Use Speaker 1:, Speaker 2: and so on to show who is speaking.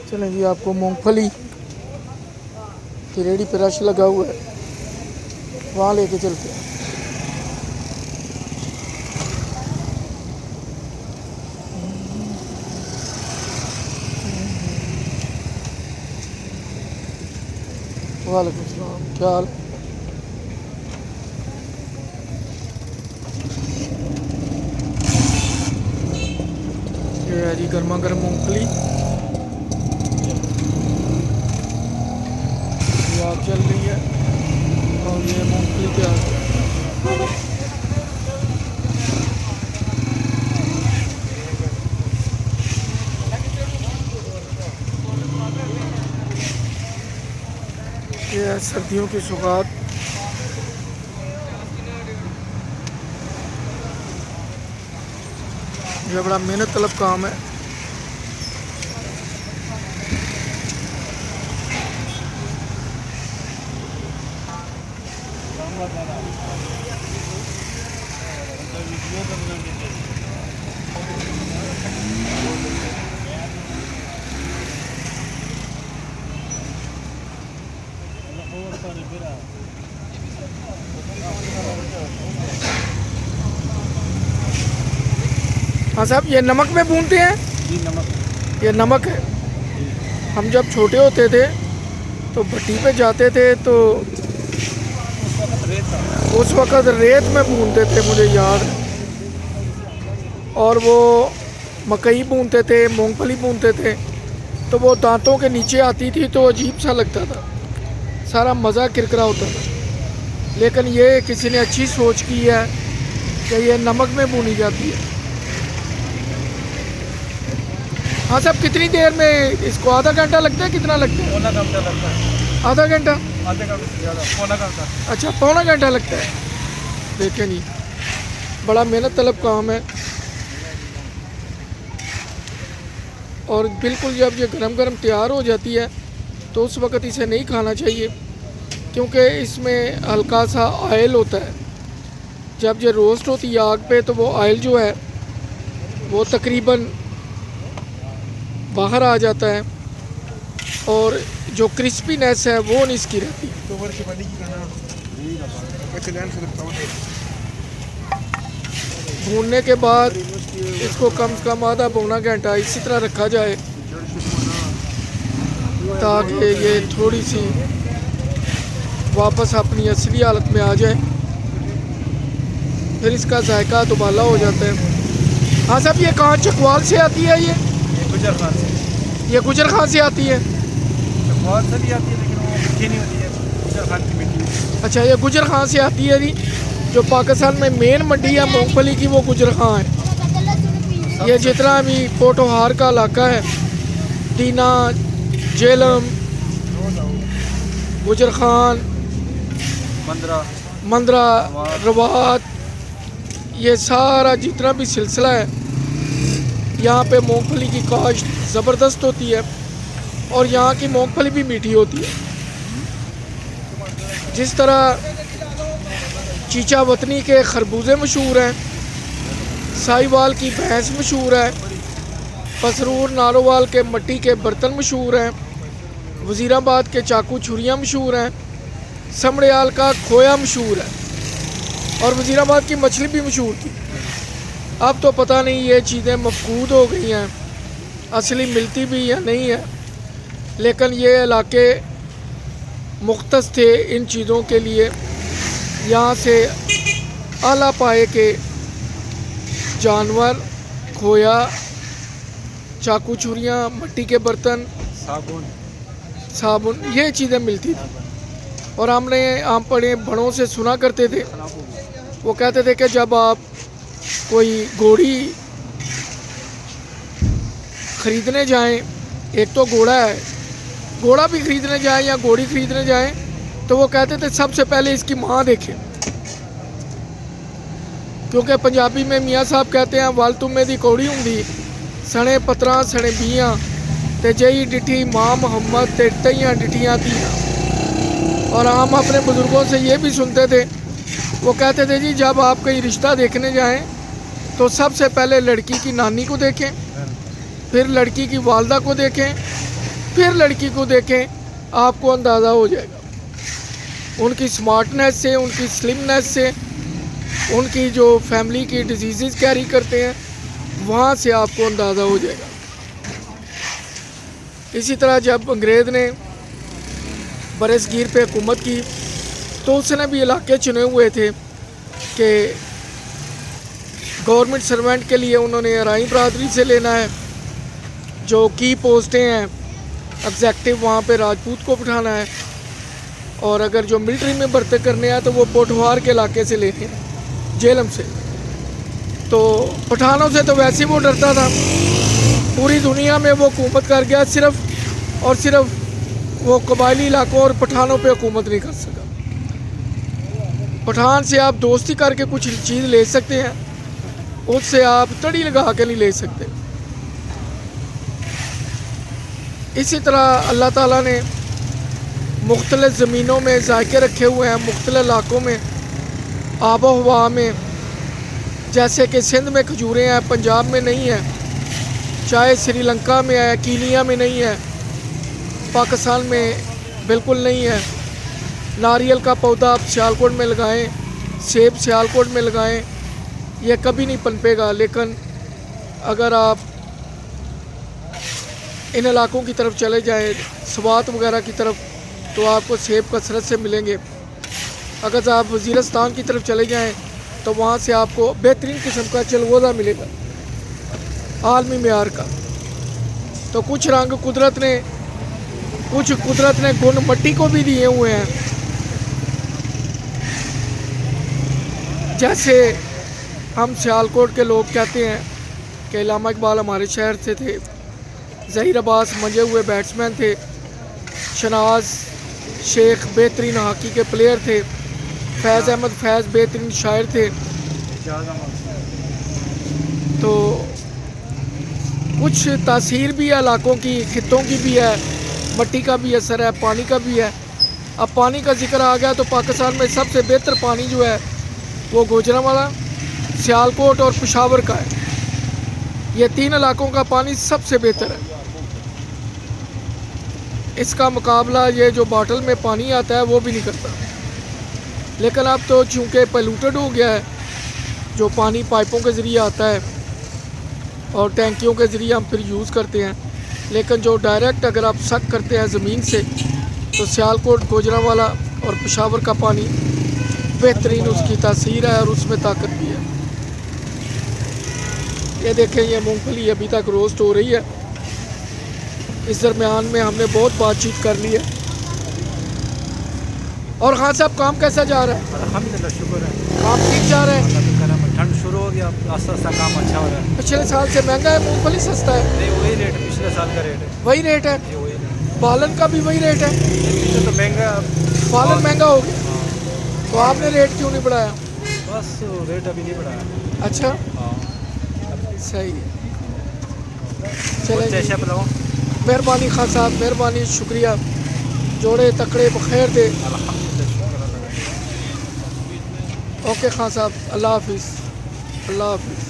Speaker 1: चलें जी, आपको मूंगफली की रेडी पे रश लगा हुआ है, वहाँ लेके चलते हैं। वालेकुम सलाम, क्या हाल? ये है जी गर्मा गर्म मूंगफली, ये आग चल रही है और ये मूंगफली तैयार है। ये है सर्दियों की सौगात। ये बड़ा मेहनत तलब काम है। हाँ साहब, ये नमक में भूनते हैं?
Speaker 2: जी नमक।
Speaker 1: ये नमक है। हम जब छोटे होते थे तो भट्टी पे जाते थे तो उस वक़्त रेत में भूनते थे, मुझे याद है। और वो मकई भूनते थे, मूंगफली भूनते थे, तो वो दांतों के नीचे आती थी तो अजीब सा लगता था, सारा मज़ा किरकिरा होता था। लेकिन ये किसी ने अच्छी सोच की है कि ये नमक में भूनी जाती है। हाँ साहब, कितनी देर में इसको? आधा घंटा लगता है? कितना लगता है?
Speaker 2: पौना घंटा लगता है।
Speaker 1: आधा घंटा?
Speaker 2: आधे घंटे से ज़्यादा, पौना घंटा।
Speaker 1: अच्छा, पौना घंटा लगता है। देखें जी, बड़ा मेहनत तलब काम है। और बिल्कुल जब ये गरम गरम तैयार हो जाती है तो उस वक़्त इसे नहीं खाना चाहिए, क्योंकि इसमें हल्का सा ऑयल होता है। जब ये रोस्ट होती है आग पे तो वो ऑयल जो है वो तकरीबन बाहर आ जाता है और जो क्रिस्पीनेस है वो नहीं इसकी रहती। भूनने के बाद इसको कम से कम आधा पौना घंटा इसी तरह रखा जाए ताकि ये थोड़ी सी वापस अपनी असली हालत में आ जाए। फिर इसका जायका दुबाला हो जाता है। हाँ साहब, ये कहाँ चकवाल से आती है? ये
Speaker 2: गुजर खान से।
Speaker 1: ये गुजर खान से आती है?
Speaker 2: बहुत से भी आती है लेकिन वो मीठी नहीं होती है, गुजर खान की मीठी।
Speaker 1: अच्छा, ये गुजर खान से आती है जी। जो पाकिस्तान में मेन मंडी है मूंगफली की वो गुजर खान है। ये जितना भी पोटोहार का इलाका है, दीना, जेलम, गुजर खान, मंदरा, रवात, ये सारा जितना भी सिलसिला है, यहाँ पे मूंगफली की काश्त ज़बरदस्त होती है और यहाँ की मूंगफली भी मीठी होती है। जिस तरह चीचा वतनी के खरबूजे मशहूर हैं, साहिवाल की भैंस मशहूर है, पसरूर नारोवाल के मिट्टी के बर्तन मशहूर हैं, वज़ीराबाद के चाकू छुरियाँ मशहूर हैं, समड़ियाल का खोया मशहूर है और वज़ीराबाद की मछली भी मशहूर थी। अब तो पता नहीं ये चीज़ें मफकूद हो गई हैं, असली मिलती भी या नहीं है। लेकिन ये इलाके मुख्तस थे इन चीज़ों के लिए। यहाँ से आला पाए के जानवर, खोया, चाकू छुरियाँ, मिट्टी के बर्तन, साबुन, ये चीज़ें मिलती थी। और हमने बड़े बड़ों से सुना करते थे, वो कहते थे कि जब आप कोई घोड़ी ख़रीदने जाएं, एक तो घोड़ा है, घोड़ा भी ख़रीदने जाएं या घोड़ी ख़रीदने जाएं, तो वो कहते थे सबसे पहले इसकी माँ देखें। क्योंकि पंजाबी में मियाँ साहब कहते हैं वाल तुम्हें दी कौड़ी होंगी, सने पत्रा सने बियाँ, ते जई डिठी माँ मोहम्मद ते टइयाँ डिठियाँ थियाँ। और हम अपने बुज़ुर्गों से ये भी सुनते थे, वो कहते थे जी जब आप कहीं रिश्ता देखने जाएं तो सबसे पहले लड़की की नानी को देखें, फिर लड़की की वालदा को देखें, फिर लड़की को देखें, आपको अंदाज़ा हो जाएगा उनकी स्मार्टनेस से, उनकी स्लिमनेस से, उनकी जो फैमिली की डिजीज़ कैरी करते हैं, वहाँ से आपको अंदाज़ा हो जाएगा। इसी तरह जब अंग्रेज़ ने बरसगीर पे हुकूमत की तो उसने भी इलाके चुने हुए थे कि गवर्नमेंट सर्वेंट के लिए उन्होंने अराई बरादरी से लेना है, जो की पोस्टें हैं एग्जैक्टिव वहाँ पे राजपूत को बिठाना है, और अगर जो मिलिट्री में भर्ती करने हैं तो वो पोठवार के इलाके से लेने हैं, जेलम से। तो पठानों से तो वैसे ही वो डरता था, पूरी दुनिया में वो हुकूमत कर गया, सिर्फ और सिर्फ वो कबायली इलाकों और पठानों पे हुकूमत नहीं कर सका। पठान से आप दोस्ती करके कुछ चीज़ ले सकते हैं, उससे आप तड़ी लगा के नहीं ले सकते। इसी तरह अल्लाह ताला ने मुख्तलिफ़ ज़मीनों में जायके रखे हुए हैं, मुख्तलिफ़ इलाकों में, आबो हवा में। जैसे कि सिंध में खजूरें हैं, पंजाब में नहीं है, चाहे श्रीलंका में है, कीनिया में नहीं है, पाकिस्तान में बिल्कुल नहीं है। नारियल का पौधा आप सियालकोट में लगाएं, सेब सियालकोट में लगाएं, यह कभी नहीं पनपेगा। लेकिन अगर आप इन इलाकों की तरफ चले जाएं, स्वात वगैरह की तरफ, तो आपको सेब कसरत से मिलेंगे। अगर आप वज़ीरस्तान की तरफ चले जाएं तो वहाँ से आपको बेहतरीन किस्म का चलगोज़ा मिलेगा, आलमी मेयार का। तो कुछ रंग कुदरत ने गुण मट्टी को भी दिए हुए हैं। जैसे हम सियालकोट के लोग कहते हैं कि अल्लामा इकबाल हमारे शहर से थे, ज़हीर अब्बास मंजे हुए बैट्समैन थे, शनाज शेख बेहतरीन हॉकी के प्लेयर थे, फैज़ अहमद फैज़ बेहतरीन शायर थे। तो कुछ तासीर भी है इलाकों की, खित्तों की भी है, मट्टी का भी असर है, पानी का भी है। अब पानी का जिक्र आ गया तो पाकिस्तान में सबसे बेहतर पानी जो है वो गुजरांवाला, सियालकोट और पेशावर का है। ये तीन इलाकों का पानी सबसे बेहतर है। इसका मुकाबला ये जो बॉटल में पानी आता है वो भी नहीं करता। लेकिन अब तो चूँकि पोल्यूटेड हो गया है, जो पानी पाइपों के ज़रिए आता है और टैंकियों के ज़रिए हम फिर यूज़ करते हैं। लेकिन जो डायरेक्ट अगर आप सक करते हैं ज़मीन से, तो सियालकोट, गुजरांवाला और पेशावर का पानी बेहतरीन उसकी तासीर है और उसमें ताकत भी है। ये देखें, ये मूंगफली अभी तक रोस्ट हो रही है। इस दरमियान में हमने बहुत बातचीत कर ली है। और खान साहब, काम कैसा जा रहा है?
Speaker 2: अल्हम्दुलिल्लाह, शुक्र है,
Speaker 1: काम ठीक जा रहा है?
Speaker 2: अल्लाह का करम है। ठंड शुरू हो गया, आस्ता आस्ता काम अच्छा हो रहा है।
Speaker 1: पिछले साल से महंगा है मूंगफली, सस्ता है?
Speaker 2: नहीं, वही रेट है, पिछले साल का रेट है।
Speaker 1: वही रेट है?
Speaker 2: ये वही रेट।
Speaker 1: पालन का भी वही रेट है?
Speaker 2: पीछे तो महंगा,
Speaker 1: पालन महंगा हो गया, तो आपने रेट क्यों नहीं बढ़ाया?
Speaker 2: बस रेट अभी नहीं बढ़ाया।
Speaker 1: अच्छा,
Speaker 2: हाँ,
Speaker 1: सही है।
Speaker 2: चले
Speaker 1: चलें,
Speaker 2: पिलाओ।
Speaker 1: मेहरबानी खान साहब, मेहरबानी, शुक्रिया। जोड़े तकड़े बखैर दे।
Speaker 2: अल्हम्दुलिल्लाह, शुक्र अल्लाह का।
Speaker 1: ओके खान साहब, अल्लाह हाफिज़, अल्लाह हाफिज़।